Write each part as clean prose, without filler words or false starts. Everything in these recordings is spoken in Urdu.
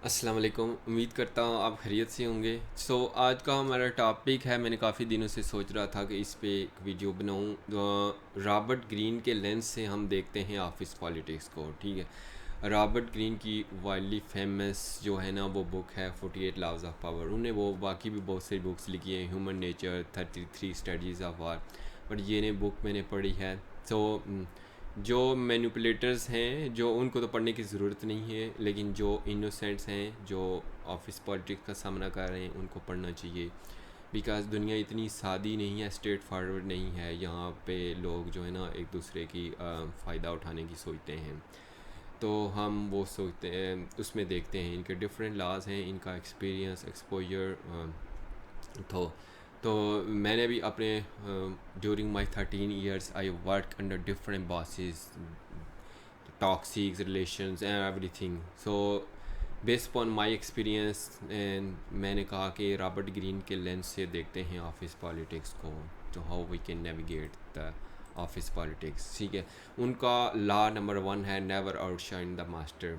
السلام علیکم، امید کرتا ہوں آپ خیریت سے ہوں گے۔ آج کا ہمارا ٹاپک ہے، میں نے کافی دنوں سے سوچ رہا تھا کہ اس پہ ایک ویڈیو بناؤں۔ رابرٹ گرین کے لینس سے ہم دیکھتے ہیں آفس پالیٹکس کو، ٹھیک ہے۔ رابرٹ گرین کی وائڈلی فیمس جو ہے نا وہ بک ہے 48 لاز آف پاور۔ انہوں نے وہ باقی بھی بہت سی بکس لکھی ہیں، human nature, 33 strategies of war, but یہ بک میں نے پڑھی ہے۔ جو مینیپولیٹرز ہیں، جو ان کو تو پڑھنے کی ضرورت نہیں ہے، لیکن جو انوسینٹس ہیں، جو آفس پالیٹکس کا سامنا کر رہے ہیں، ان کو پڑھنا چاہیے۔ بیکاز دنیا اتنی سادی نہیں ہے، اسٹریٹ فارورڈ نہیں ہے، یہاں پہ لوگ جو ہے نا ایک دوسرے کی فائدہ اٹھانے کی سوچتے ہیں۔ تو ہم وہ سوچتے ہیں، اس میں دیکھتے ہیں ان کے ڈفرینٹ لاز ہیں، ان کا ایکسپیرینس ایکسپوجر تو میں نے بھی اپنے during my 13 years I work under different bosses, toxic relations and everything. Based upon my experience میں نے کہا کہ رابرٹ گرین کے لینس سے دیکھتے ہیں آفس پالیٹکس کو، تو how we can navigate the office politics, ٹھیک ہے۔ ان کا لا نمبر 1 ہے never outshine the master.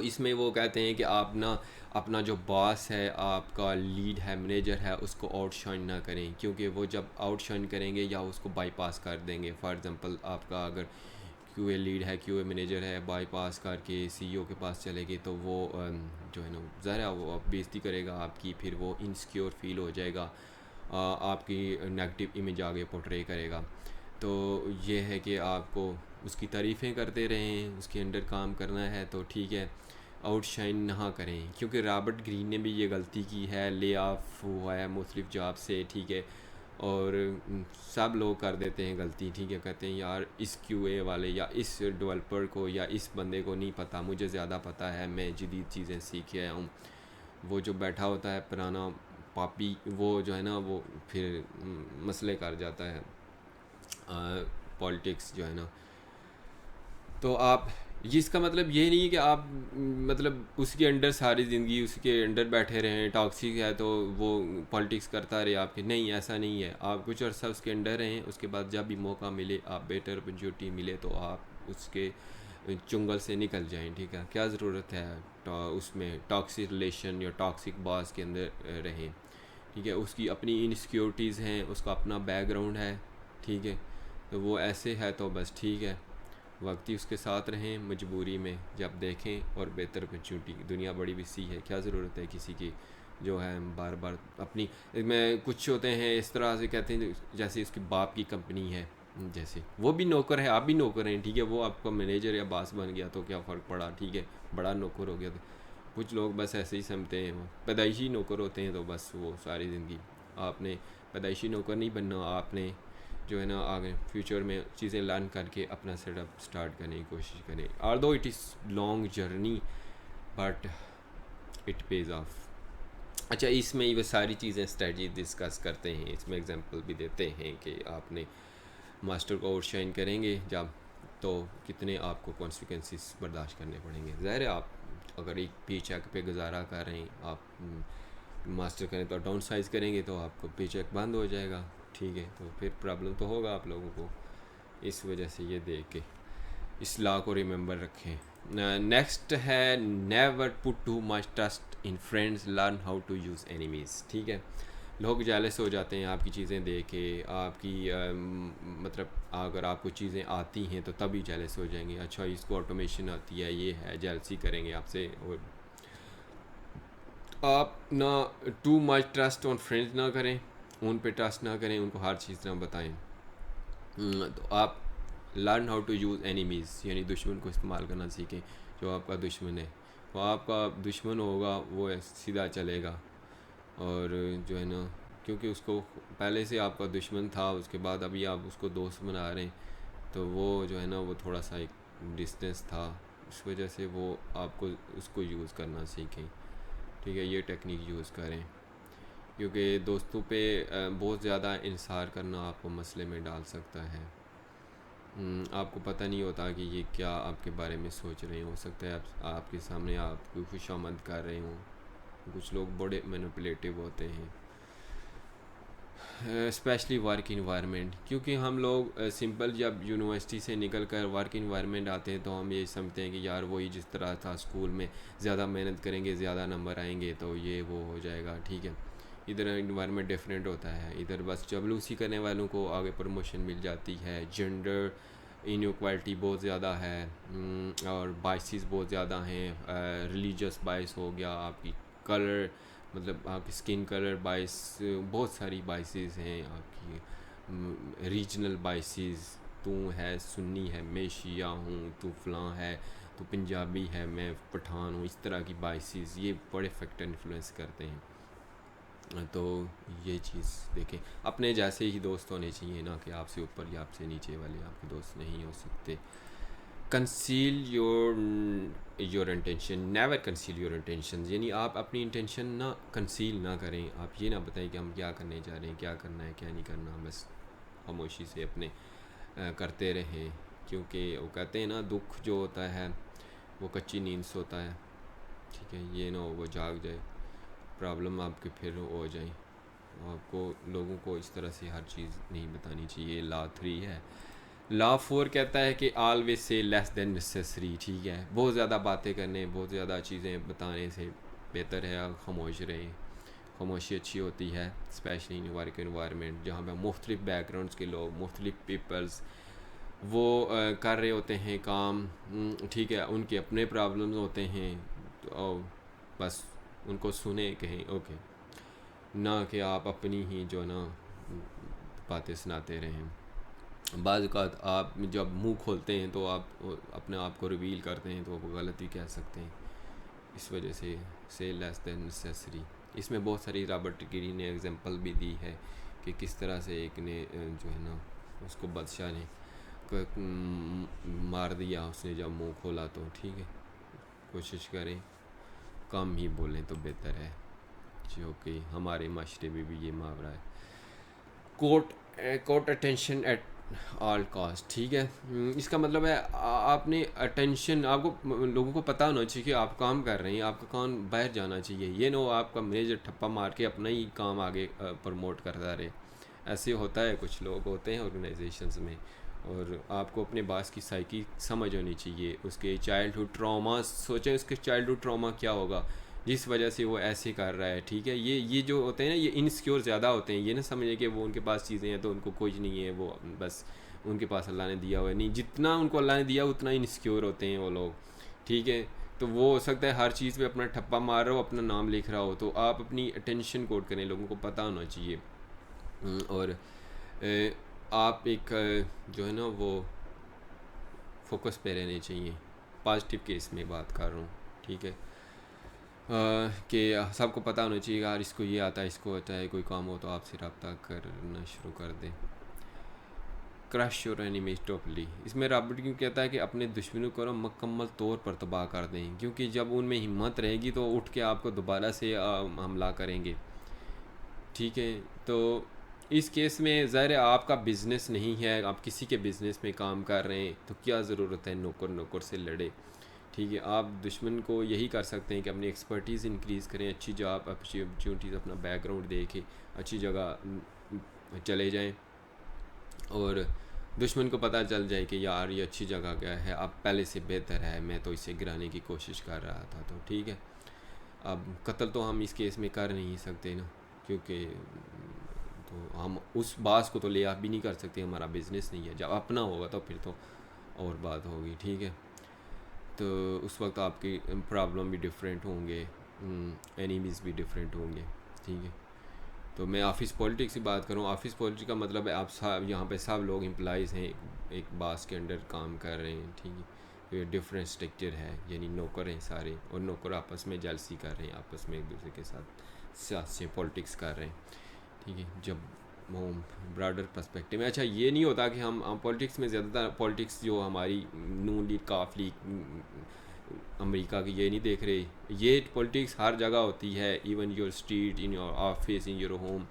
اس میں وہ کہتے ہیں کہ آپ نا اپنا جو باس ہے، آپ کا لیڈ ہے، مینیجر ہے، اس کو آؤٹ شائن نہ کریں، کیونکہ وہ جب آؤٹ شائن کریں گے یا اس کو بائی پاس کر دیں گے۔ فار ایگزامپل آپ کا اگر کیو اے لیڈ ہے، کیو اے مینیجر ہے، بائی پاس کر کے سی ای او کے پاس چلے گی تو وہ جو ہے نا ظاہر ہے وہ بےزتی کرے گا آپ کی، پھر وہ انسیکیور فیل ہو جائے گا، آپ کی نگیٹو امیج آگے پورٹرے کرے گا۔ تو یہ ہے کہ آپ کو اس کی تعریفیں کرتے رہیں، اس کے انڈر کام کرنا ہے تو ٹھیک ہے، آؤٹ شائن نہ کریں، کیونکہ رابرٹ گرین نے بھی یہ غلطی کی ہے، لے آف ہوا ہے مختلف جاب سے، ٹھیک ہے، اور سب لوگ کر دیتے ہیں غلطی، ٹھیک ہے، کہتے ہیں یار اس کیو اے والے یا اس ڈیولپر کو یا اس بندے کو نہیں پتہ، مجھے زیادہ پتہ ہے، میں جدید چیزیں سیکھ آیا ہوں۔ وہ جو بیٹھا ہوتا ہے پرانا پاپی، وہ جو ہے نا وہ پھر مسئلے کر جاتا ہے پالیٹکس جو ہے نا۔ تو آپ جس کا مطلب یہ نہیں ہے کہ آپ مطلب اس کے انڈر ساری زندگی اس کے انڈر بیٹھے رہیں، ٹاکسک ہے تو وہ پالیٹکس کرتا رہے آپ کے، نہیں، ایسا نہیں ہے۔ آپ کچھ عرصہ اس کے انڈر رہیں، اس کے بعد جب بھی موقع ملے، آپ بیٹر اپرچونیٹی ملے تو آپ اس کے چنگل سے نکل جائیں، ٹھیک ہے۔ کیا ضرورت ہے اس میں ٹاکسک ریلیشن یا ٹاکسک باس کے اندر رہیں، ٹھیک ہے۔ اس کی اپنی انسیکیورٹیز ہیں، اس کا اپنا بیک گراؤنڈ ہے، ٹھیک ہے، تو وہ ایسے ہے تو بس ٹھیک ہے، وقتی اس کے ساتھ رہیں، مجبوری میں جب دیکھیں، اور بہتر اپرچونیٹی، دنیا بڑی وسیع ہے، کیا ضرورت ہے کسی کی جو ہے بار بار اپنی میں کچھ ہوتے ہیں اس طرح سے کہتے ہیں جیسے اس کی باپ کی کمپنی ہے، جیسے وہ بھی نوکر ہے، آپ بھی نوکر ہیں، ٹھیک ہے، وہ آپ کا مینیجر یا باس بن گیا تو کیا فرق پڑا، ٹھیک ہے، بڑا نوکر ہو گیا تو کچھ لوگ بس ایسے ہی سمجھتے ہیں، وہ پیدائشی نوکر ہوتے ہیں تو بس وہ ساری زندگی۔ آپ نے پیدائشی نوکر نہیں بننا، آپ نے جو ہے نا آگے فیوچر میں چیزیں لرن کر کے اپنا سیٹ اپ اسٹارٹ کرنے کی کوشش کریں، although it is long journey but it pays off. اچھا، اس میں یہ ساری چیزیں اسٹریٹجی ڈسکس کرتے ہیں، اس میں ایگزامپل بھی دیتے ہیں کہ آپ نے ماسٹر کو آؤٹ شائن کریں گے جب، تو کتنے آپ کو کانسیکوینسز برداشت کرنے پڑیں گے۔ ظاہر ہے آپ اگر ایک پے چیک پہ گزارا کر رہے ہیں، آپ ماسٹر کریں تو ڈاؤن سائز کریں گے تو آپ کو پے چیک بند ہو جائے گا، ٹھیک ہے، تو پھر پرابلم تو ہوگا آپ لوگوں کو۔ اس وجہ سے یہ دیکھ کے اس لا کو ریممبر رکھیں۔ نیکسٹ ہے never put too much trust in friends, learn how to use enemies, ٹھیک ہے۔ لوگ جیلس ہو جاتے ہیں آپ کی چیزیں دیکھ کے، آپ کی مطلب اگر آپ کو چیزیں آتی ہیں تو تبھی جیلس ہو جائیں گے، اچھا اس کو آٹومیشن آتی ہے، یہ ہے، جیلسی کریں گے آپ سے۔ اور آپ نہ to much trust on friends نہ کریں، ان پہ ٹرسٹ نہ کریں، ان کو ہر چیز نہ بتائیں۔ تو آپ learn how to use enemies, یعنی دشمن کو استعمال کرنا سیکھیں۔ جو آپ کا دشمن ہے، وہ آپ کا دشمن ہوگا، وہ سیدھا چلے گا، اور جو ہے نا کیونکہ اس کو پہلے سے آپ کا دشمن تھا، اس کے بعد ابھی آپ اس کو دوست بنا رہے ہیں، تو وہ جو ہے نا وہ تھوڑا سا ایک ڈسٹینس تھا، اس وجہ سے وہ آپ کو اس کو یوز کرنا سیکھیں، ٹھیک ہے، یہ ٹیکنیک یوز کریں، کیونکہ دوستوں پہ بہت زیادہ انحصار کرنا آپ کو مسئلے میں ڈال سکتا ہے۔ آپ کو پتہ نہیں ہوتا کہ یہ کیا آپ کے بارے میں سوچ رہے ہیں، ہو سکتا ہے آپ کے سامنے آپ کو خوش آمد کر رہے ہوں، کچھ لوگ بڑے مینیپولیٹیو ہوتے ہیں۔ اسپیشلی ورک انوائرمنٹ، کیونکہ ہم لوگ سمپل جب یونیورسٹی سے نکل کر ورک انوائرمنٹ آتے ہیں تو ہم یہ سمجھتے ہیں کہ یار وہی جس طرح تھا اسکول میں، زیادہ محنت کریں گے زیادہ نمبر آئیں گے تو یہ وہ ہو جائے گا، ٹھیک ہے۔ ادھر انوائرمنٹ ڈفرینٹ ہوتا ہے، ادھر بس چپلوسی کرنے والوں کو آگے پروموشن مل جاتی ہے، جینڈر انیکوالٹی بہت زیادہ ہے، اور بائسز بہت زیادہ ہیں، ریلیجس بائس ہو گیا، آپ کی کلر مطلب آپ کی اسکن کلر باعث، بہت ساری باعثز ہیں، آپ کی ریجنل باعثز، تو ہے سنی ہے میں شیعہ ہوں، تو فلاں ہے تو پنجابی ہے میں پٹھان ہوں، اس طرح کی باعثز یہ بڑے فیکٹر انفلوئنس کرتے ہیں۔ تو یہ چیز دیکھیں، اپنے جیسے ہی دوست ہونے چاہیے، نہ کہ آپ سے اوپر یا آپ سے نیچے والے آپ کے دوست نہیں ہو سکتے۔ Conceal your intention, never conceal your intention, یعنی آپ اپنی انٹینشن نہ کنسیل نہ کریں، آپ یہ نہ بتائیں کہ ہم کیا کرنے جا رہے ہیں، کیا کرنا ہے کیا نہیں کرنا، بس خاموشی سے اپنے کرتے رہیں، کیونکہ وہ کہتے ہیں نا دکھ جو ہوتا ہے وہ کچی نیند سوتا ہے، ٹھیک ہے، یہ نہ ہو وہ جاگ جائے، پرابلم آپ کے پھر ہو جائیں۔ آپ کو لوگوں کو اس طرح سے ہر چیز نہیں بتانی چاہیے۔ لا 3 ہے۔ لا 4 کہتا ہے کہ آلویز سے لیس دین نیسیسری، ٹھیک ہے، بہت زیادہ باتیں کرنے، بہت زیادہ چیزیں بتانے سے بہتر ہے آپ خاموش رہیں۔ خاموشی اچھی ہوتی ہے، اسپیشلی ان ورک انوائرمنٹ جہاں پہ مختلف بیک گراؤنڈس کے لوگ، مختلف پیپلز وہ کر رہے ہوتے ہیں کام، ٹھیک ہے، ان کے اپنے پرابلمز ہوتے ہیں، تو بس ان کو سنیں، کہیں اوکے، نہ کہ آپ اپنی ہی جو نا باتیں سناتے رہیں۔ بعض اوقات آپ جب منہ کھولتے ہیں تو آپ اپنے آپ کو ریویل کرتے ہیں تو وہ غلطی کہہ سکتے ہیں، اس وجہ سے لیس دین نیسیسری۔ اس میں بہت ساری رابرٹ گیری نے ایگزامپل بھی دی ہے کہ کس طرح سے ایک نے جو ہے نا اس کو بادشاہ نے مار دیا اس نے جب منہ کھولا، تو ٹھیک ہے، کوشش کریں کم ہی بولیں تو بہتر ہے، جو کہ ہمارے معاشرے میں بھی یہ محاورہ ہے۔ کوٹ اٹینشن ایٹ آل کاسٹ، ٹھیک ہے، اس کا مطلب ہے آپ نے اٹینشن، آپ کو لوگوں کو پتہ ہونا چاہیے کہ آپ کام کر رہے ہیں، آپ کا کام باہر جانا چاہیے، یہ نہ ہو آپ کا مینیجر ٹھپا مار کے اپنا ہی کام آگے پروموٹ کرتا رہے۔ ایسے ہوتا ہے، کچھ لوگ ہوتے ہیں آرگنائزیشنز میں، اور آپ کو اپنے باس کی سائیکی سمجھ ہونی چاہیے، اس کے چائلڈ ہوڈ ٹراما، سوچیں اس کے چائلڈ ہوڈ ٹراما کیا ہوگا جس وجہ سے وہ ایسے کر رہا ہے، ٹھیک ہے۔ یہ جو ہوتے ہیں نا، یہ انسیکیور زیادہ ہوتے ہیں، یہ نہ سمجھیں کہ وہ ان کے پاس چیزیں ہیں تو ان کو کچھ نہیں ہے، وہ بس ان کے پاس اللہ نے دیا ہوا ہے، نہیں، جتنا ان کو اللہ نے دیا اتنا انسیکیور ہوتے ہیں وہ لوگ، ٹھیک ہے۔ تو وہ ہو سکتا ہے ہر چیز پہ اپنا ٹھپا مار رہا ہو، اپنا نام لکھ رہا ہو، تو آپ اپنی اٹینشن کوٹ کریں، لوگوں کو پتہ ہونا چاہیے، اور آپ ایک جو ہے نا وہ فوکس پہ رہنے چاہیے، پازیٹیو کیس میں بات کر رہا ہوں، ٹھیک ہے، کہ سب کو پتہ ہونا چاہیے کہ یار اس کو یہ آتا ہے، اس کو آتا ہے، کوئی کام ہو تو آپ سے رابطہ کرنا شروع کر دیں۔ کرش اور اینیمیز ٹوٹلی، اس میں رابرٹ کیوں کہتا ہے کہ اپنے دشمنوں کو مکمل طور پر تباہ کر دیں، کیونکہ جب ان میں ہمت رہے گی تو اٹھ کے آپ کو دوبارہ سے حملہ کریں گے، ٹھیک ہے۔ تو اس کیس میں ظاہر ہے آپ کا بزنس نہیں ہے، آپ کسی کے بزنس میں کام کر رہے ہیں تو کیا ضرورت ہے نوکر سے لڑے، ٹھیک ہے۔ آپ دشمن کو یہی کر سکتے ہیں کہ اپنی ایکسپرٹیز انکریز کریں، اچھی جاب، اچھی اپرچونیٹیز، اپنا بیک گراؤنڈ دیکھیں، اچھی جگہ چلے جائیں، اور دشمن کو پتہ چل جائے کہ یار یہ اچھی جگہ گیا ہے، اب پہلے سے بہتر ہے، میں تو اسے گرانے کی کوشش کر رہا تھا، تو ٹھیک ہے۔ اب قتل تو ہم اس کیس میں کر نہیں سکتے نا، کیونکہ تو ہم اس باس کو تو لے آپ بھی نہیں کر سکتے، ہمارا بزنس نہیں ہے، جب اپنا ہوگا تو پھر تو اور بات ہوگی، ٹھیک ہے۔ تو اس وقت آپ کی پرابلم بھی ڈفرینٹ ہوں گے، اینیمیز بھی ڈفرینٹ ہوں گے، ٹھیک ہے۔ تو میں آفس پولیٹکس کی بات کروں، آفس پولیٹکس کا مطلب ہے آپ سب یہاں پہ سب لوگ امپلائیز ہیں، ایک باس کے انڈر کام کر رہے ہیں، ٹھیک ہے۔ تو یہ ڈفرینٹ اسٹرکچر ہے، یعنی نوکر ہیں سارے، اور نوکر آپس میں جلسی کر رہے ہیں، آپس میں ایک دوسرے کے ساتھ سیاسی پولیٹکس کر رہے ہیں، ٹھیک ہے۔ جب براڈر پرسپیکٹیو میں، اچھا یہ نہیں ہوتا کہ ہم پولیٹکس میں زیادہ تر پولیٹکس جو ہماری نون لیگ، کاف لیگ، امریکہ کی، یہ نہیں دیکھ رہے، یہ پولیٹکس ہر جگہ ہوتی ہے، even your street, in your office, in your home,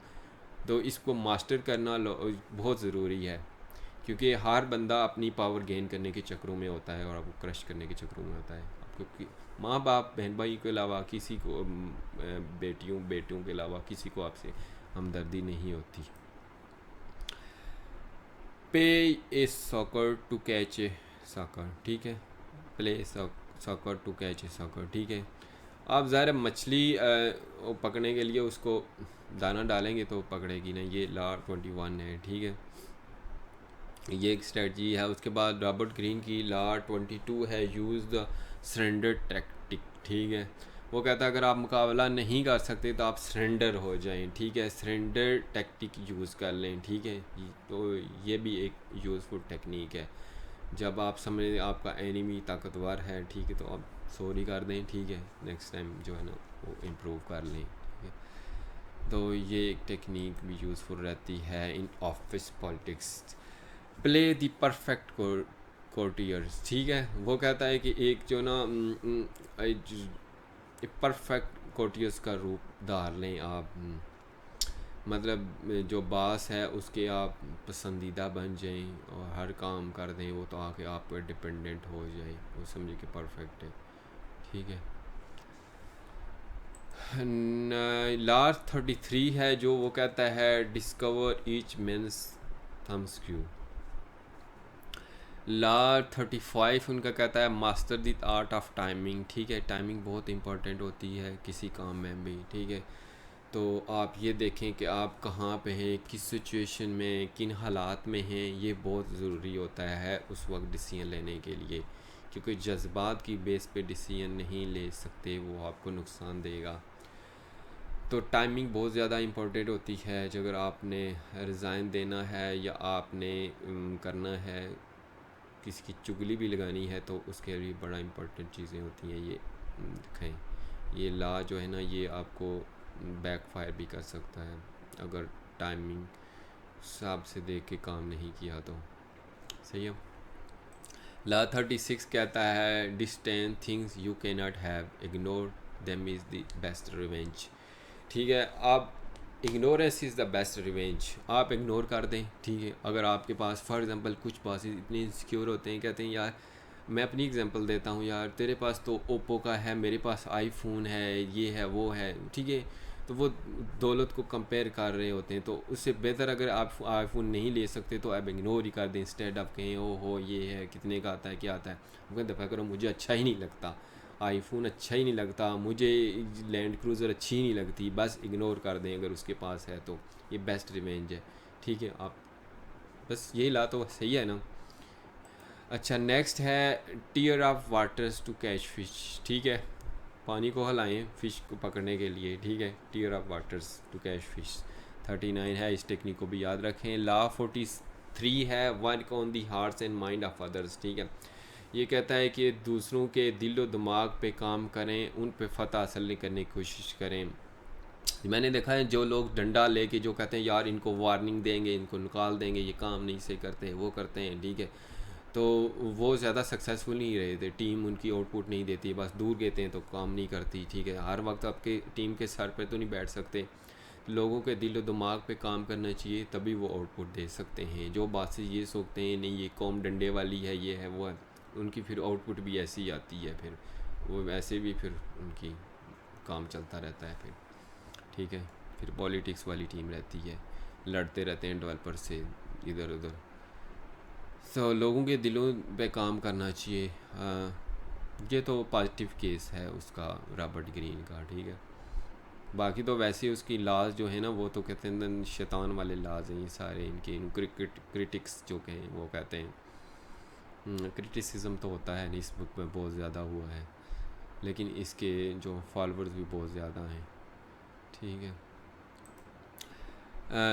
تو اس کو ماسٹر کرنا بہت ضروری ہے، کیونکہ ہر بندہ اپنی پاور گین کرنے کے چکروں میں ہوتا ہے اور آپ کو کرش کرنے کے چکروں میں ہوتا ہے، آپ کو ماں باپ، بہن بھائی کے علاوہ کسی کو، بیٹیوں کے علاوہ کسی کو آپ سے ہمدردی نہیں ہوتی. پے اے ساکر ٹو کیچ اے ساکر, ٹھیک ہے, پلے ساکر ٹو کیچ اے ساکر, ٹھیک ہے. آپ ظاہر مچھلی پکڑنے کے لیے اس کو دانہ ڈالیں گے تو پکڑے گی نا, یہ لا 21 ہے, ٹھیک ہے, یہ ایک اسٹریٹجی ہے. اس کے بعد رابرٹ گرین کی لا 22 ہے, یوز دا سرنڈر ٹیکٹک, ٹھیک ہے. وہ کہتا ہے اگر آپ مقابلہ نہیں کر سکتے تو آپ سرنڈر ہو جائیں, ٹھیک ہے, سرنڈر ٹیکٹک یوز کر لیں, ٹھیک ہے. تو یہ بھی ایک یوزفل ٹیکنیک ہے. جب آپ سمجھیں آپ کا اینیمی طاقتور ہے, ٹھیک ہے, تو آپ سوری کر دیں, ٹھیک ہے, نیکسٹ ٹائم جو ہے نا وہ امپروو کر لیں, ٹھیک ہے. تو یہ ایک ٹیکنیک بھی یوزفل رہتی ہے ان office politics. Play the perfect کورٹیئرس, ٹھیک ہے. وہ کہتا ہے کہ ایک جو نا پرفیکٹ کورٹیئرس کا روپ دھار لیں آپ, مطلب جو باس ہے اس کے آپ پسندیدہ بن جائیں اور ہر کام کر دیں وہ, تو آ کے آپ پہ ڈپینڈنٹ ہو جائے, وہ سمجھے کہ پرفیکٹ ہے, ٹھیک ہے. لا 33 ہے جو وہ کہتا ہے ڈسکور ایچ مینس تھم اسکریو. لا 35 ان کا کہتا ہے master the art of timing, ٹھیک ہے. ٹائمنگ بہت امپورٹنٹ ہوتی ہے کسی کام میں بھی, ٹھیک ہے. تو آپ یہ دیکھیں کہ آپ کہاں پہ ہیں, کس سچویشن میں, کن حالات میں ہیں, یہ بہت ضروری ہوتا ہے اس وقت ڈیسیژن لینے کے لیے, کیونکہ جذبات کی بیس پہ ڈیسیژن نہیں لے سکتے, وہ آپ کو نقصان دے گا. تو ٹائمنگ بہت زیادہ امپورٹنٹ ہوتی ہے. اگر آپ نے ریزائن دینا ہے یا آپ نے کرنا ہے کسی کی چگلی بھی لگانی ہے تو اس کے لیے بڑا امپورٹنٹ چیزیں ہوتی ہیں. یہ دکھائیں, یہ لا جو ہے نا یہ آپ کو بیک فائر بھی کر سکتا ہے اگر ٹائمنگ حساب سے دیکھ کے کام نہیں کیا تو, صحیح ہے. لا 36 کہتا ہے ڈسٹین تھنگس یو کی not have, ignore them is the best revenge, ٹھیک ہے. آپ ignorance is the best revenge, آپ اگنور کر دیں, ٹھیک ہے. اگر آپ کے پاس فار ایگزامپل کچھ باسز اتنے انسیکیور ہوتے ہیں, کہتے ہیں یار میں اپنی ایگزامپل دیتا ہوں, یار تیرے پاس تو اوپو کا ہے, میرے پاس آئی فون ہے, یہ ہے وہ ہے, ٹھیک ہے. تو وہ دولت کو کمپیئر کر رہے ہوتے ہیں, تو اس سے بہتر اگر آپ آئی فون نہیں لے سکتے تو آپ اگنور ہی کر دیں, انسٹیڈ آپ کہیں او ہو یہ ہے کتنے کا آتا ہے کیا آتا ہے. وہ کہیں دفعہ کرو مجھے اچھا ہی نہیں لگتا, آئی فون اچھا ہی نہیں لگتا مجھے, لینڈ کروزر اچھی ہی نہیں لگتی, بس اگنور کر دیں اگر اس کے پاس ہے تو. یہ بیسٹ ریونج ہے, ٹھیک ہے. آپ بس یہی لا تو صحیح ہے نا. اچھا نیکسٹ ہے stir up waters to catch fish, ٹھیک ہے. پانی کو ہلائیں فش کو پکڑنے کے لیے, ٹھیک ہے. Stir up waters to catch fish 39 ہے, اس ٹیکنیک کو بھی یاد رکھیں. لا 43 ہے work on the hearts and mind of others, ٹھیک ہے. یہ کہتا ہے کہ دوسروں کے دل و دماغ پہ کام کریں, ان پہ فتح حاصل کرنے کی کوشش کریں. میں نے دیکھا ہے جو لوگ ڈنڈا لے کے جو کہتے ہیں یار ان کو وارننگ دیں گے, ان کو نکال دیں گے, یہ کام نہیں سے کرتے, وہ کرتے ہیں, ٹھیک ہے. تو وہ زیادہ سکسیزفل نہیں رہے تھے, ٹیم ان کی آؤٹ پٹ نہیں دیتی, بس دور گئے ہیں تو کام نہیں کرتی, ٹھیک ہے. ہر وقت آپ کے ٹیم کے سر پہ تو نہیں بیٹھ سکتے, لوگوں کے دل و دماغ پہ کام کرنا چاہیے تبھی وہ آؤٹ پٹ دے سکتے ہیں. جو بات سے یہ سوچتے ہیں نہیں یہ قوم ڈنڈے والی ہے, یہ ہے وہ ہے, ان کی پھر آؤٹ پٹ بھی ایسی ہی آتی ہے, پھر وہ ویسے بھی پھر ان کی کام چلتا رہتا ہے پھر, ٹھیک ہے. پھر پولیٹکس والی ٹیم رہتی ہے, لڑتے رہتے ہیں ڈیولپر سے ادھر ادھر. تو لوگوں کے دلوں پہ کام کرنا چاہیے. یہ تو پازیٹیو کیس ہے اس کا رابرٹ گرین کا, ٹھیک ہے. باقی تو ویسے اس کی لاز جو ہے نا وہ تو کہتے ہیں شیطان والے لاز ہیں یہ سارے, ان کے کرٹکس جو کہیں وہ کہتے ہیں کرٹیسزم تو ہوتا ہے نہیں, اس بک میں بہت زیادہ ہوا ہے, لیکن اس کے جو فالوورز بھی بہت زیادہ ہیں, ٹھیک ہے.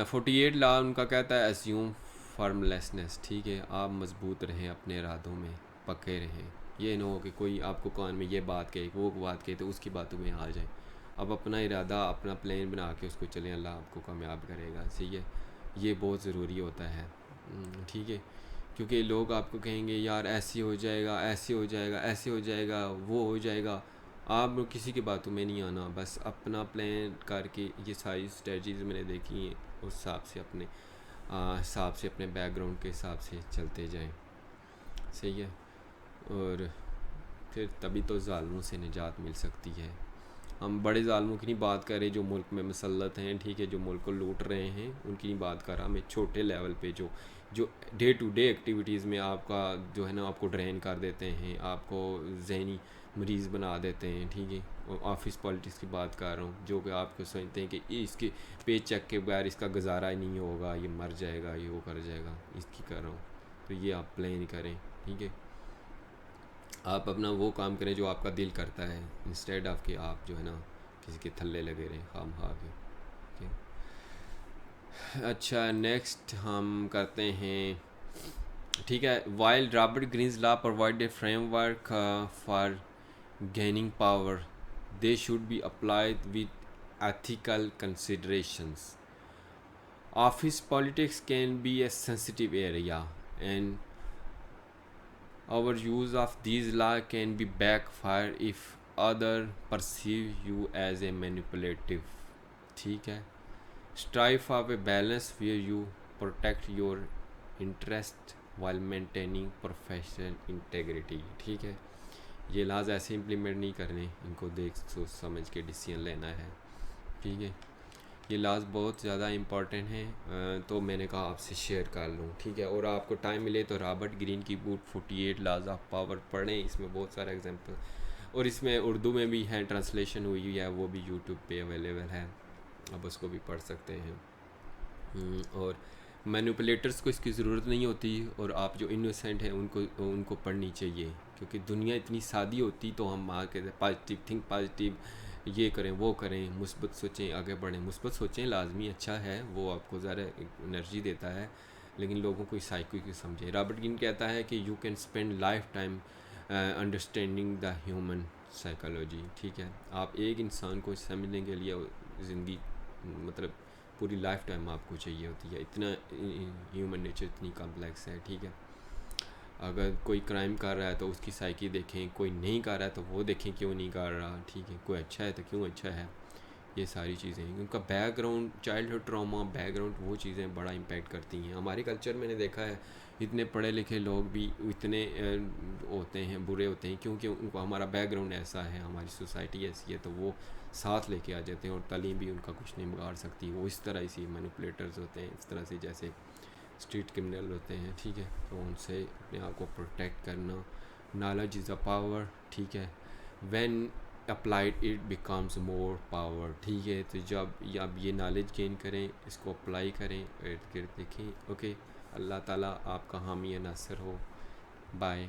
48 لا ان کا کہتا ہے ایزیوم فارملیسنس, ٹھیک ہے. آپ مضبوط رہیں اپنے ارادوں میں, پکے رہیں. یہ نہ ہو کہ کوئی آپ کو کان میں یہ بات کہے وہ بات کہے تو اس کی باتوں میں آ جائیں. اب اپنا ارادہ اپنا پلان بنا کے اس کو چلیں, اللہ آپ کو کامیاب کرے گا, صحیح ہے. یہ بہت ضروری ہوتا ہے, ٹھیک ہے. کیونکہ لوگ آپ کو کہیں گے یار ایسے ہو جائے گا, ایسے ہو جائے گا, ایسے ہو جائے گا, وہ ہو جائے گا. آپ کسی کی باتوں میں نہیں آنا, بس اپنا پلان کر کے, یہ ساری اسٹریٹجیز میں نے دیکھی ہیں, اس حساب سے اپنے بیک گراؤنڈ کے حساب سے چلتے جائیں, صحیح ہے. اور پھر تبھی تو ظالموں سے نجات مل سکتی ہے. ہم بڑے ظالموں کی نہیں بات کر رہے جو ملک میں مسلط ہیں، ٹھیک ہے، جو ملک کو لوٹ رہے ہیں، ان کی نہیں بات کر رہا میں، چھوٹے لیول پہ جو ڈے ٹو ڈے ایکٹیویٹیز میں آپ کا جو ہے نا آپ کو ڈرین کر دیتے ہیں، آپ کو ذہنی مریض بنا دیتے ہیں، ٹھیک ہے. آفس پالیٹکس کی بات کر رہا ہوں، جو کہ آپ کو سمجھتے ہیں کہ اس کے پے چیک کے بغیر اس کا گزارا ہی نہیں ہوگا، یہ مر جائے گا، یہ وہ کر جائے گا، اس کی کر رہا ہوں. تو یہ آپ پلان کریں، ٹھیک ہے. آپ اپنا وہ کام کریں جو آپ کا دل کرتا ہے، انسٹیڈ آف کہ آپ جو ہے نا کسی کے تھلے لگے رہیں خام خواہ کے. اچھا نیکسٹ ہم کرتے ہیں، ٹھیک ہے. While Robert Greene's law provide a framework for gaining power they should be applied with ethical considerations. Office politics can be a sensitive area and our use of these law can be backfire if other perceive you as a manipulative. ٹھیک ہے. strive for a balance where you protect your interest while maintaining professional integrity. ٹھیک ہے. یہ لاز ایسے امپلیمنٹ نہیں کرنے، ان کو دیکھ سوچ سمجھ کے ڈیسیزن لینا ہے، ٹھیک ہے. یہ لاز بہت زیادہ امپورٹنٹ ہیں، تو میں نے کہا آپ سے شیئر کر لوں، ٹھیک ہے. اور آپ کو ٹائم ملے تو رابرٹ گرین کی بک 48 لاز آف پاور پڑھیں، اس میں بہت سارے ایگزامپل، اور اس میں اردو میں بھی ہے، ٹرانسلیشن ہوئی ہے، وہ بھی یوٹیوب پہ اویلیبل ہے، آپ اس کو بھی پڑھ سکتے ہیں. اور مینوپولیٹرز کو اس کی ضرورت نہیں ہوتی، اور آپ جو انوسینٹ ہیں ان کو پڑھنی چاہیے، کیونکہ دنیا اتنی سادی ہوتی تو ہم آ کے پازیٹیو تھنک پازیٹیو، یہ کریں وہ کریں، مثبت سوچیں، آگے بڑھیں. مثبت سوچیں لازمی اچھا ہے، وہ آپ کو ذرا انرجی دیتا ہے، لیکن لوگوں کو سائیکو کی سمجھیں. رابرٹ گرین کہتا ہے کہ you can spend life time understanding the human psychology. ٹھیک ہے. آپ ایک انسان کو سمجھنے کے لیے زندگی مطلب پوری لائف ٹائم آپ کو چاہیے ہوتی ہے، اتنا ہیومن نیچر اتنی کمپلیکس ہے. ٹھیک ہے. اگر کوئی کرائم کر رہا ہے تو اس کی سائیکی دیکھیں، کوئی نہیں کر رہا ہے تو وہ دیکھیں کیوں نہیں کر رہا. ٹھیک ہے. کوئی اچھا ہے تو کیوں اچھا ہے. یہ ساری چیزیں ان کا background, childhood trauma, background, وہ چیزیں بڑا امپیکٹ کرتی ہیں. ہمارے کلچر میں نے دیکھا ہے اتنے پڑھے لکھے لوگ بھی اتنے ہوتے ہیں، برے ہوتے ہیں، کیونکہ ان کو ہمارا بیک گراؤنڈ ایسا ہے، ہماری سوسائٹی ایسی ہے، تو وہ ساتھ لے کے آ جاتے ہیں، اور تعلیم بھی ان کا کچھ نہیں بگاڑ سکتی. وہ اس طرح اسی مینیپولیٹرز ہوتے ہیں، اس طرح سے جیسے اسٹریٹ کرمنل ہوتے ہیں. ٹھیک ہے. تو ان سے اپنے آپ کو پروٹیکٹ کرنا. Knowledge is a power. ٹھیک ہے. When applied it becomes more power. ٹھیک ہے. تو جب آپ یہ نالج گین کریں، اس کو اپلائی کریں، ارد گرد دیکھیں. اوکے. اللہ تعالیٰ آپ کا حامی ناصر ہو. بائے.